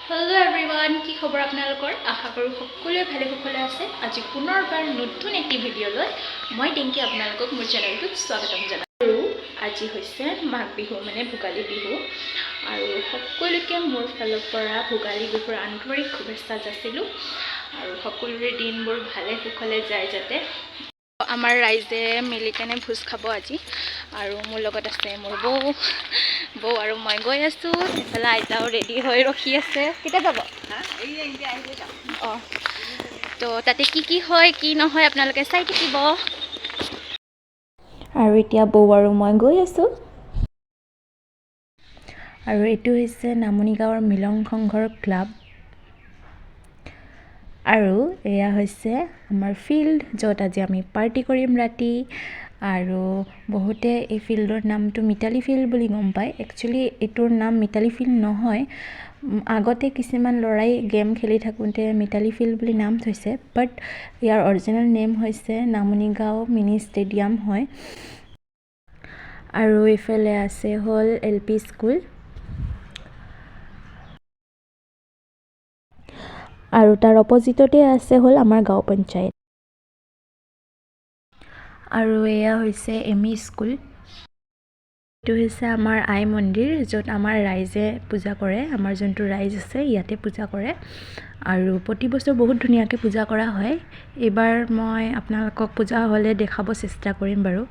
Hello everyone, কি খবৰ আপোনালোকৰ? আশা কৰো সকলোৱে ভালে কুশলে আছে। আজি পুনৰবাৰ নতুন এটি ভিডিঅ লৈ মই টিংকি আপোনালোকক মোৰ চেনেলটোত স্বাগতম জনাইছো। আজি হৈছে মাঘ বিহু মানে ভোগালী বিহু আৰু সকলোকে মোৰ ফালৰ পৰা ভোগালী বিহুৰ আন্তৰিক শুভেচ্ছা যাচিলো আৰু সকলোৰে দিনবোৰ ভালে কুশলে যায় যাতে। আমাৰ ৰাইজে মিলি কেনে ভোজ খাব আজি আৰু মোৰ লগত আছে মোৰ বৌ আৰু মই গৈ আছো। এফালে আইতাও ৰেডি হৈ ৰখি আছে। কেতিয়া যাব? তো তাতে কি হয় কি নহয় আপোনালোকে চাই থাকিব। আৰু এতিয়া বৌ আৰু মই গৈ আছো। আৰু এইটো হৈছে নামনি গাঁৱৰ মিলন সংঘৰ ক্লাব আৰু এয়া হৈছে আমাৰ ফিল্ড য'ত আজি আমি পাৰ্টি কৰিম ৰাতি। আৰু বহুতে এই ফিল্ডৰ নামটো মিতালী ফিল্ড বুলি গম পায়। একচুৱেলি এইটোৰ নাম মিতালী ফিল্ড নহয়, আগতে কিছুমান ল'ৰাই গেম খেলি থাকোঁতে মিতালী ফিল্ড বুলি নাম থৈছে, বাট ইয়াৰ অৰিজিনেল নেম হৈছে নামনি গাঁও মিনি ষ্টেডিয়াম হয়। আৰু এইফালে আছে হ'ল LP স্কুল আৰু তাৰ অপজিটতে আছে হ'ল আমাৰ গাঁও পঞ্চায়ত। আৰু এয়া হৈছে ME স্কুল। এইটো হৈছে আমাৰ আই মন্দিৰ য'ত আমাৰ ৰাইজে পূজা কৰে। আমাৰ যোনটো ৰাইজ আছে ইয়াতে পূজা কৰে আৰু প্ৰতি বছৰ বহুত ধুনীয়াকৈ পূজা কৰা হয়। এইবাৰ মই আপোনালোকক পূজা হ'লে দেখাব চেষ্টা কৰিম বাৰু।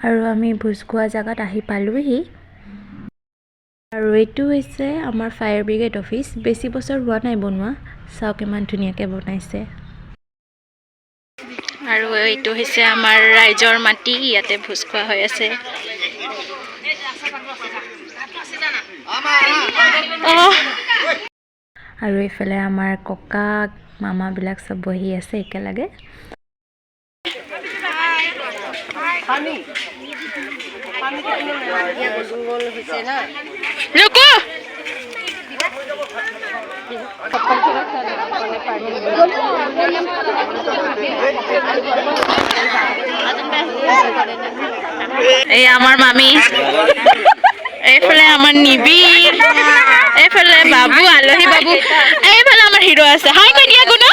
আৰু আমি ভোজ খোৱা জেগাত আহি পালোহি। আৰু এইটো হৈছে আমাৰ ফায়াৰ ব্ৰিগেড অফিচ। বেছি বছৰ হোৱা নাই বনোৱা, চাওক ইমান ধুনীয়াকৈ বনাইছে। আৰু এইটো হৈছে আমাৰ ৰাইজৰ মাটি, ইয়াতে ভোজ খোৱা হৈ আছে। আৰু এইফালে আমাৰ ককা মামাবিলাক চব বহি আছে একেলগে। এই আমাৰ মামি, এইফালে আমাৰ নিবিৰ, এইফালে বাবু আলহী বাবু, এইফালে আমাৰ হিৰো আছে। হাই কৈ দিয়া গুণ,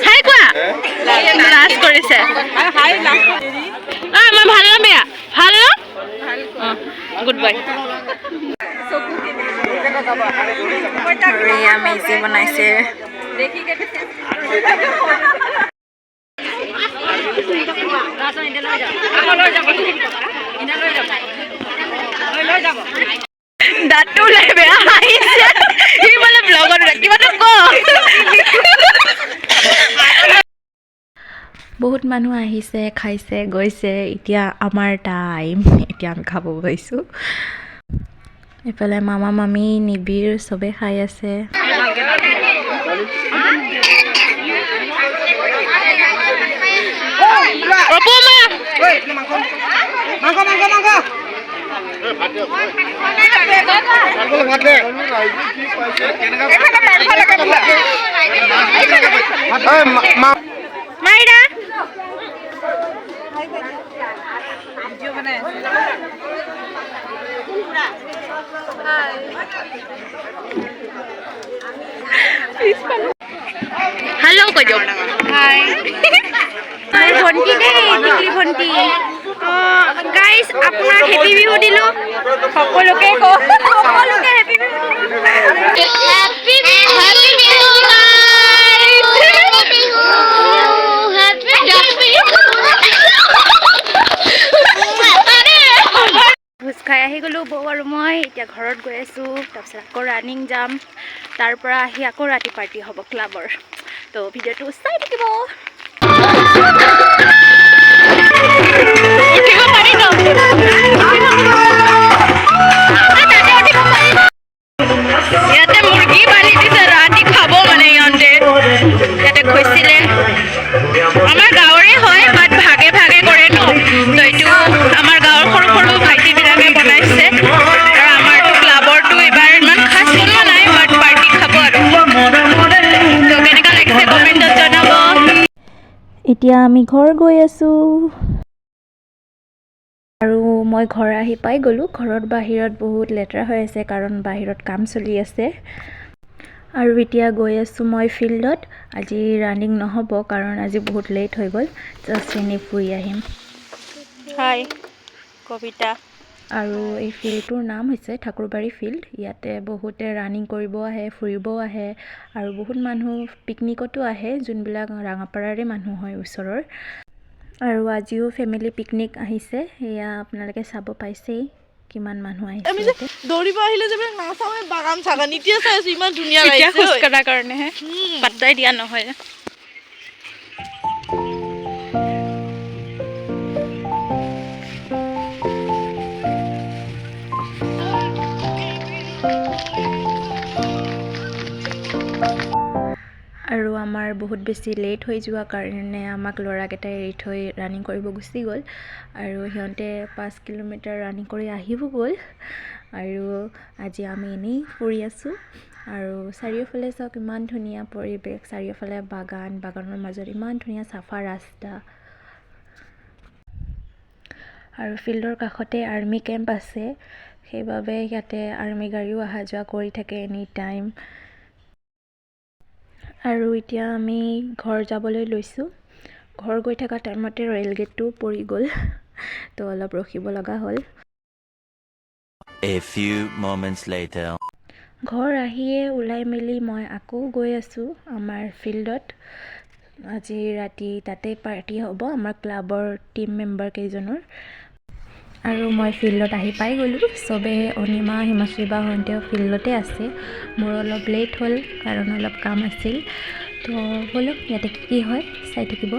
হাই কোৱা। লাজ কৰিছে। আমাৰ ভাল ন বেয়া? ভাল ন? Good bye. এয়া মেজি বনাইছে। দাঁতটো ওলাই বেয়া আহিছে। সি বোলে ব্লগত কিবাটো ক। বহুত মানুহ আহিছে, খাইছে, গৈছে। এতিয়া আমাৰ টাইম, এতিয়া আমি খাব গৈছোঁ। এইফালে মামা মামী নিবিৰ চবে খাই আছে। মাইৰা হেল্ল' কৈ দিয়ক। হাই ভণ্টি দেই, ডিগ্ৰী ভণ্টি। গাইজ আপোনাৰ হেপী বিহু দিলো সকলোকে কওক, সকলোকে হেপী বিহু। ভোজ খাই আহি গ'লোঁ বৌ আৰু মই। এতিয়া ঘৰত গৈ আছোঁ, তাৰপিছত আকৌ ৰানিং যাম। তাৰ পৰা আহি আকৌ ৰাতি পাৰ্টি হ'ব ক্লাবৰ। তো ভিডিঅ'টো চাই থাকিব। ইয়াতে মুৰ্গী বান্ধি দিছে, ৰাতি খাব মানে ইহঁতে। ইয়াতে গৈছিলে আমাৰ গাঁৱৰে হয়, বাট ভাগে ভাগে কৰে ন। তো এইটো আমাৰ গাঁৱৰ সৰু সৰু ভাইটিবিলাকে বনাইছে। আৰু আমাৰতো ক্লাবৰটো এইবাৰ ইমান খাছ বনোৱা নাই, বাট পাৰ্টি খাব আৰু। তো কেনেকুৱা লাগিছে কমেণ্টত জনাব। এতিয়া আমি ঘৰ গৈ আছোঁ। আৰু মই ঘৰ আহি পাই গ'লোঁ। ঘৰত বাহিৰত বহুত লেতেৰা হৈ আছে কাৰণ বাহিৰত কাম চলি আছে। আৰু এতিয়া গৈ আছোঁ মই ফিল্ডত। আজি ৰানিং নহ'ব কাৰণ আজি বহুত লেট হৈ গ'ল। জাষ্ট এনেই ফুৰি আহিম। হাই কবিতা। আৰু এই ফিল্ডটোৰ নাম হৈছে ঠাকুৰবাৰী ফিল্ড। ইয়াতে বহুতে ৰানিং কৰিব আহে, ফুৰিবও আহে আৰু বহুত মানুহ পিকনিকতো আহে, যোনবিলাক ৰাঙাপাৰাৰে মানুহ হয় ওচৰৰ। আৰু আজিও ফেমিলি পিকনিক আহিছে। এয়া আপোনালোকে চাব পাইছেই কিমান মানুহ আহিছে। আমি যে দৌৰিব আহিলে যে নাচাওঁৱে বাগান চাগান এতিয়া চাই আছো ইমান ধুনীয়া লাগিছে। এতিয়া খোজ কঢ়াৰ কাৰণেহে পাত্তাই দিয়া নহয়। আৰু আমাৰ বহুত বেছি লেট হৈ যোৱা কাৰণে আমাক ল'ৰাকেইটাই এৰি থৈ ৰানিং কৰিব গুচি গ'ল। আৰু সিহঁতে 5 কিলোমিটাৰ ৰানিং কৰি আহিব গ'ল। আৰু আজি আমি এনেই ফুৰি আছোঁ। আৰু চাৰিওফালে চাওক ইমান ধুনীয়া পৰিৱেশ, চাৰিওফালে বাগানৰ মাজত ইমান ধুনীয়া চাফা ৰাস্তা। আৰু ফিল্ডৰ কাষতে আৰ্মি কেম্প আছে, সেইবাবে ইয়াতে আৰ্মি গাড়ীও অহা যোৱা কৰি থাকে এনি টাইম। আৰু এতিয়া আমি ঘৰ যাবলৈ লৈছোঁ। ঘৰ গৈ থকা টাইমতে ৰেল গেটটো পৰি গ'ল, তো অলপ ৰখিব লগা হ'ল। A few moments later. ঘৰ আহিয়ে ওলাই মেলি মই আকৌ গৈ আছোঁ আমাৰ ফিল্ডত। আজি ৰাতি তাতে পাৰ্টি হ'ব আমাৰ ক্লাবৰ টিম মেম্বাৰ কেইজনৰ। আৰু মই ফিল্ডত আহি পাই গ'লোঁ। চবেই অনিমা, হিমাশ্ৰী বা সন্তেও ফিল্ডতে আছে। মোৰ অলপ লেট হ'ল কাৰণ অলপ কাম আছিল। তো ব'লক ইয়াতে কি হয় চাই থাকিব।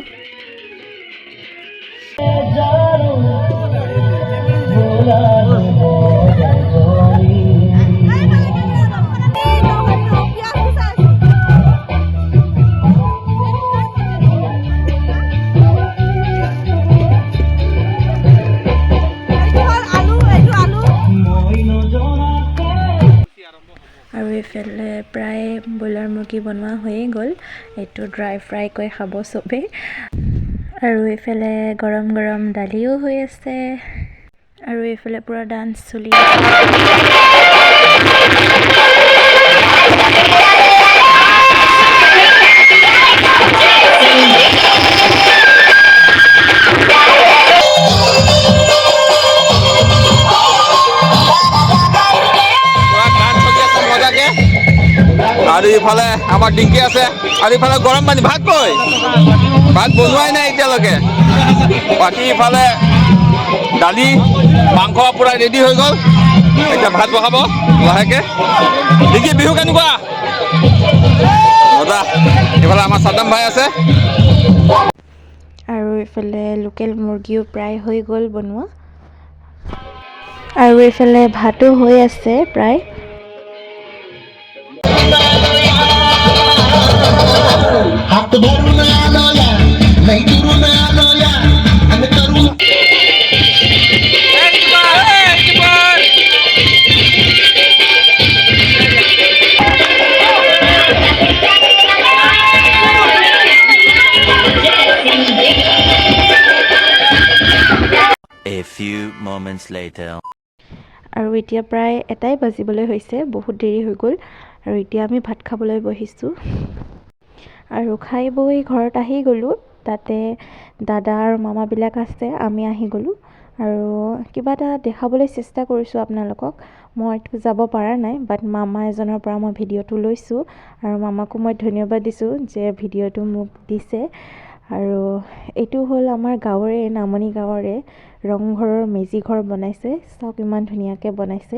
আৰু এইফালে প্ৰায় ব্ৰইলাৰ মুৰ্গী বনোৱা হৈয়ে গ'ল। এইটো ড্ৰাই ফ্ৰাই কৰি খাব চবেই। আৰু এইফালে গৰম গৰম দালিও হৈ আছে। আৰু এইফালে পূৰা ডান্স চলি আছে। আৰু ইফালে আমাৰ ডিংকি আছে, আৰু ইফালে গৰম পানী ভাত কৈ ভাত বনোৱাই নাই এতিয়ালৈকে। বাকী ইফালে দালি মাংস পূৰা ৰেডি হৈ গ'ল। এতিয়া ভাত বহাব লাহেকৈ। ডিংকি বিহু কেনেকুৱা মজা। ইফালে আমাৰ চাদ্দাম ভাই আছে। আৰু এইফালে লোকেল মুৰ্গীও প্ৰায় হৈ গ'ল বনোৱা। আৰু এইফালে ভাতো হৈ আছে প্ৰায়। A few moments later. আৰু এতিয়া প্ৰায় 1টাই বাজিবলৈ হৈছে, বহুত দেৰি হৈ গ'ল। আৰু এতিয়া আমি ভাত খাবলৈ বহিছোঁ। আৰু খাই বৈ ঘৰত আহি গ'লোঁ। তাতে দাদা আৰু মামাবিলাক আছে, আমি আহি গ'লোঁ। আৰু কিবা এটা দেখাবলৈ চেষ্টা কৰিছোঁ আপোনালোকক। মইতো যাব পৰা নাই, বাট মামা এজনৰ পৰা মই ভিডিঅ'টো লৈছোঁ। আৰু মামাকো মই ধন্যবাদ দিছোঁ যে ভিডিঅ'টো মোক দিছে। আৰু এইটো হ'ল আমাৰ গাঁৱৰে, নামনি গাঁৱৰে ৰংঘৰৰ মেজি ঘৰ বনাইছে। চাওক ইমান ধুনীয়াকৈ বনাইছে।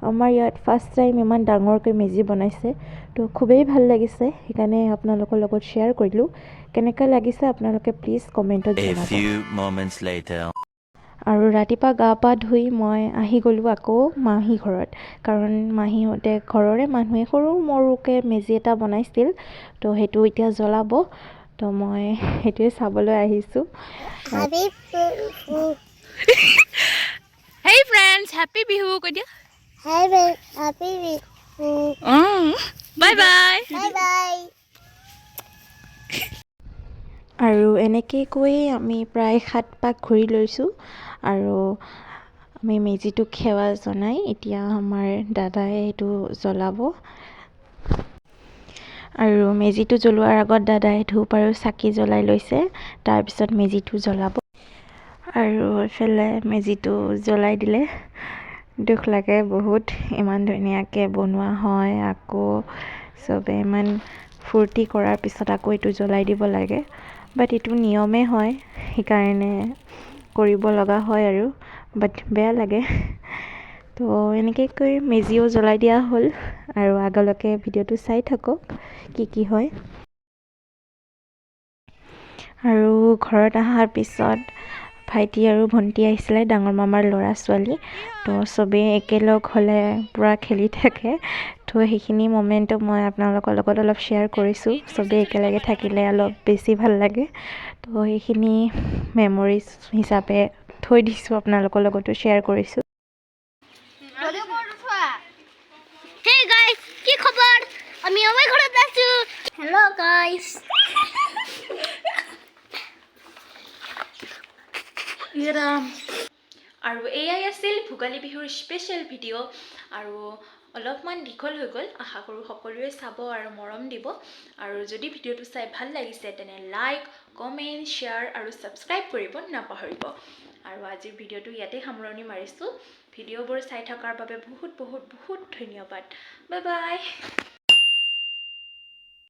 আমাৰ ইয়াত ফাৰ্ষ্ট টাইম ইমান ডাঙৰকৈ মেজি বনাইছে, তো খুবেই ভাল লাগিছে। সেইকাৰণে আপোনালোকৰ লগত শ্বেয়াৰ কৰিলোঁ। কেনেকৈ লাগিছে আপোনালোকে প্লিজ কমেণ্টত A জনাব। few moments later. আৰু ৰাতিপুৱা গা পা ধুই মই আহি গ'লোঁ আকৌ মাহী ঘৰত, কাৰণ মাহীহঁতে ঘৰৰে মানুহে সৰু মৰুকৈ মেজি এটা বনাইছিল, তো সেইটো এতিয়া জ্বলাব। তো মই সেইটোৱে চাবলৈ আহিছোঁ। Hey friends, happy বিহু কৈ দিয়া। Happy Bihu. Bye bye. Bye bye. আৰু এনেকৈ কৈ আমি প্ৰায় 7 পাক ঘূৰি লৈছোঁ। আৰু আমি মেজিটোক সেৱা জনাই এতিয়া আমাৰ দাদাই এইটো জ্বলাব। আৰু মেজিটো জ্বলোৱাৰ আগত দাদাই ধূপ আৰু চাকি জ্বলাই লৈছে, তাৰপিছত মেজিটো জ্বলাব। আৰু এইফালে মেজিটো জ্বলাই দিলে দুখ লাগে বহুত, ইমান ধুনীয়াকৈ বনোৱা হয়, আকৌ চবে ইমান ফূৰ্তি কৰাৰ পিছত আকৌ এইটো জ্বলাই দিব লাগে। বাট এইটো নিয়মেই হয়, সেইকাৰণে কৰিব লগা হয় আৰু, বাট বেয়া লাগে। তো এনেকৈ কৰি মেজিও জ্বলাই দিয়া হ'ল আৰু আগলৈকে ভিডিঅ'টো চাই থাকক কি হয়। আৰু ঘৰত অহাৰ পিছত ভাইটি আৰু ভণ্টি আহিছিলে, ডাঙৰ মামাৰ ল'ৰা ছোৱালী। তো চবেই একেলগ হ'লে পূৰা খেলি থাকে। তো সেইখিনি মমেণ্টটো মই আপোনালোকৰ লগত অলপ শ্বেয়াৰ কৰিছোঁ। চবেই একেলগে থাকিলে অলপ বেছি ভাল লাগে। তো সেইখিনি মেমৰিজ হিচাপে থৈ দিছোঁ, আপোনালোকৰ লগতো শ্বেয়াৰ কৰিছোঁ। Hey guys, কি খবৰ? আমি আমাৰ ঘৰত আছো। Hello guys. আৰু এয়াই আছিল ভোগালী বিহুৰ স্পেচিয়েল ভিডিঅ'। আৰু অলপমান দীঘল হৈ গ'ল, আশা কৰোঁ সকলোৱে চাব আৰু মৰম দিব। আৰু যদি ভিডিঅ'টো চাই ভাল লাগিছে তেনে লাইক, কমেণ্ট, শ্বেয়াৰ আৰু ছাবস্ক্ৰাইব কৰিব নাপাহৰিব। আৰু আজিৰ ভিডিঅ'টো ইয়াতে সামৰণি মাৰিছোঁ। ভিডিঅ'বোৰ চাই থকাৰ বাবে বহুত বহুত বহুত ধন্যবাদ। Bye bye.